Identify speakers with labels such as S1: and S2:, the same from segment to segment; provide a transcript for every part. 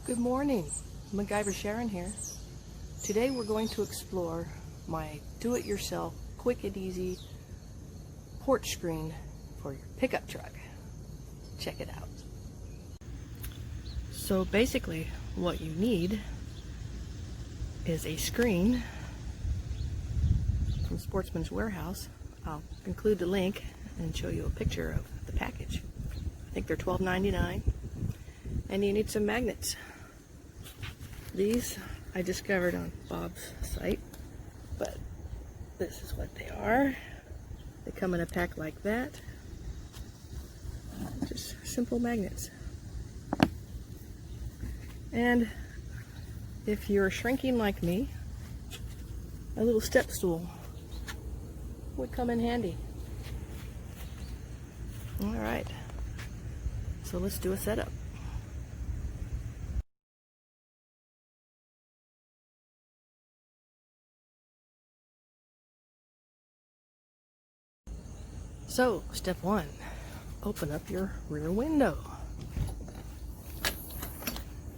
S1: Good morning, Macgyver Sharon here. Today we're going to explore my do-it-yourself, quick and easy porch screen for your pickup truck. Check it out. So basically what you need is a screen from Sportsman's Warehouse. I'll include the link and show you a picture of the package. I think they're $12.99. And you need some magnets. These I discovered on Bob's site, but this is what they are. They come in a pack like that. Just simple magnets. And if you're shrinking like me, a little step stool would come in handy. Alright, so let's do a setup. So, step one, open up your rear window.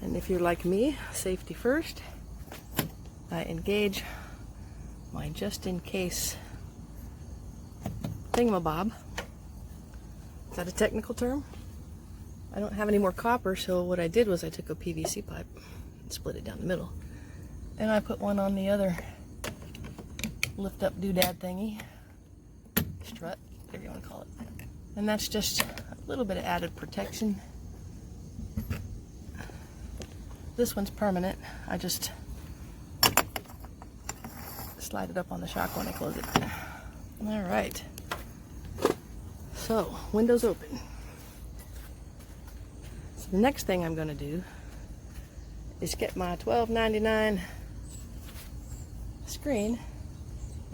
S1: And if you're like me, safety first, I engage my just-in-case thingamabob. Is that a technical term? I don't have any more copper, so what I did was I took a PVC pipe and split it down the middle. And I put one on the other lift-up doodad thingy, strut, whatever you want to call it. And that's just a little bit of added protection. This one's permanent. I just slide it up on the shock when I close it. All right. So, windows open. So the next thing I'm going to do is get my $12.99 screen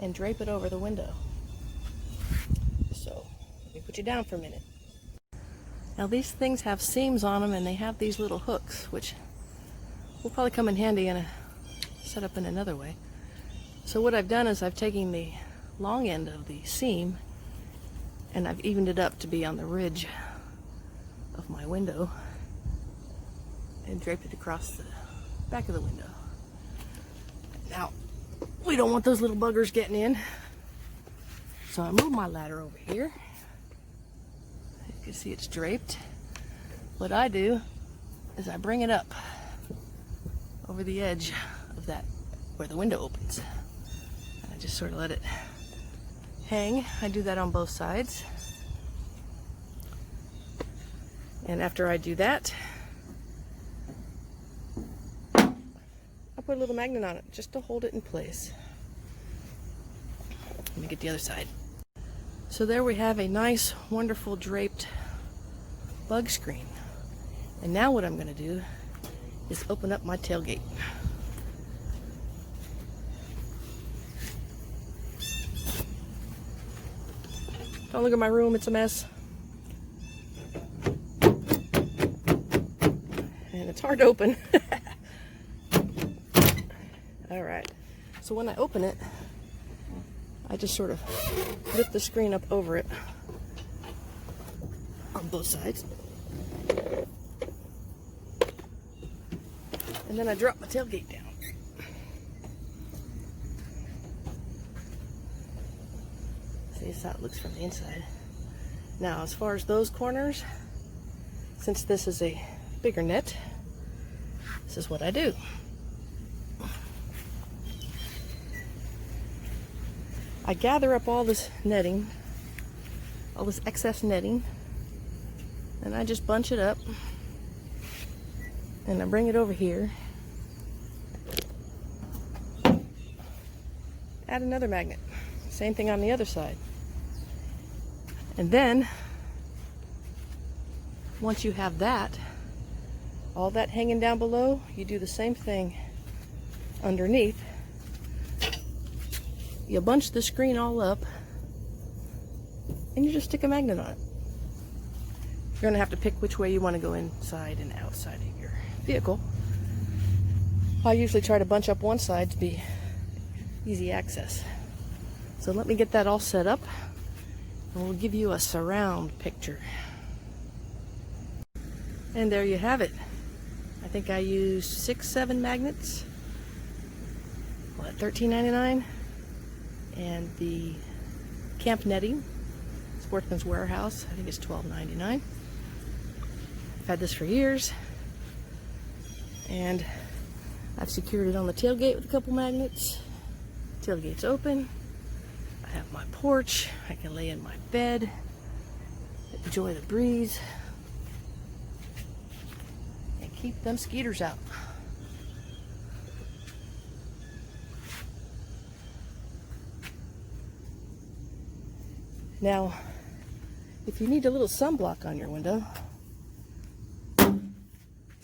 S1: and drape it over the window. So, let me put you down for a minute. Now these things have seams on them and they have these little hooks, which will probably come in handy in a setup in another way. So what I've done is I've taken the long end of the seam and I've evened it up to be on the ridge of my window and draped it across the back of the window. Now, we don't want those little buggers getting in, so I move my ladder over here. You can see it's draped. What I do is I bring it up over the edge of that where the window opens. And I just sort of let it hang. I do that on both sides. And after I do that, I put a little magnet on it just to hold it in place. Let me get the other side. So there we have a nice, wonderful draped bug screen. And now what I'm going to do is open up my tailgate. Don't look at my room, it's a mess. And it's hard to open. Alright, so when I open it, I just sort of lift the screen up over it on both sides. And then I drop my tailgate down. See, this is how it looks from the inside. Now, as far as those corners, since this is a bigger net, this is what I do. I gather up all this netting, all this excess netting, and I just bunch it up. And I bring it over here. Add another magnet. Same thing on the other side. And then, once you have that, all that hanging down below, you do the same thing underneath. You bunch the screen all up, and you just stick a magnet on it. You're going to have to pick which way you want to go inside and outside of your vehicle. I usually try to bunch up one side to be easy access. So let me get that all set up and we'll give you a surround picture. And there you have it. I think I used 6-7 magnets. What, $13.99? And the camp netting, Sportsman's Warehouse, I think it's $12.99. I've had this for years, and I've secured it on the tailgate with a couple magnets. Tailgate's open. I have my porch. I can lay in my bed, enjoy the breeze, and keep them skeeters out. Now, if you need a little sunblock on your window,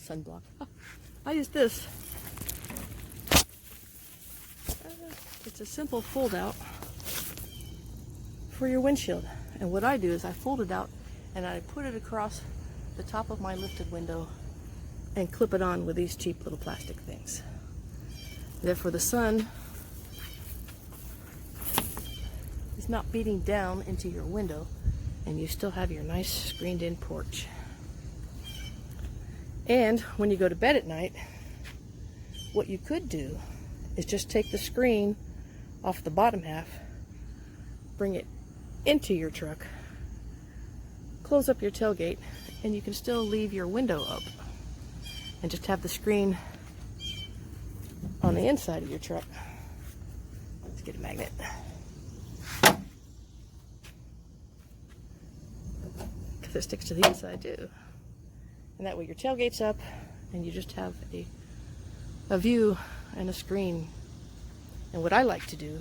S1: sunblock, I use this. It's a simple fold out for your windshield. And what I do is I fold it out and I put it across the top of my lifted window and clip it on with these cheap little plastic things. Therefore the sun is not beating down into your window and you still have your nice screened in porch. And when you go to bed at night, what you could do is just take the screen off the bottom half, bring it into your truck, close up your tailgate, and you can still leave your window up and just have the screen on the inside of your truck. Let's get a magnet. Because it sticks to the inside too. And that way your tailgate's up and you just have a view and a screen. And what I like to do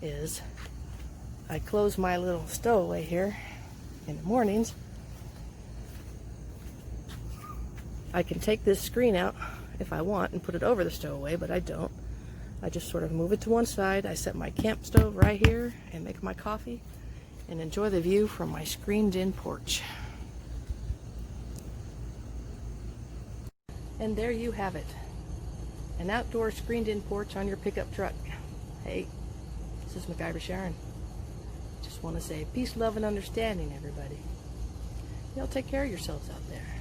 S1: is I close my little stowaway here in the mornings. I can take this screen out if I want and put it over the stowaway, but I don't. I just sort of move it to one side. I set my camp stove right here and make my coffee and enjoy the view from my screened in porch. And there you have it. An outdoor screened in porch on your pickup truck. Hey, this is Macgyver Sharon. Just want to say peace, love, and understanding, everybody. Y'all take care of yourselves out there.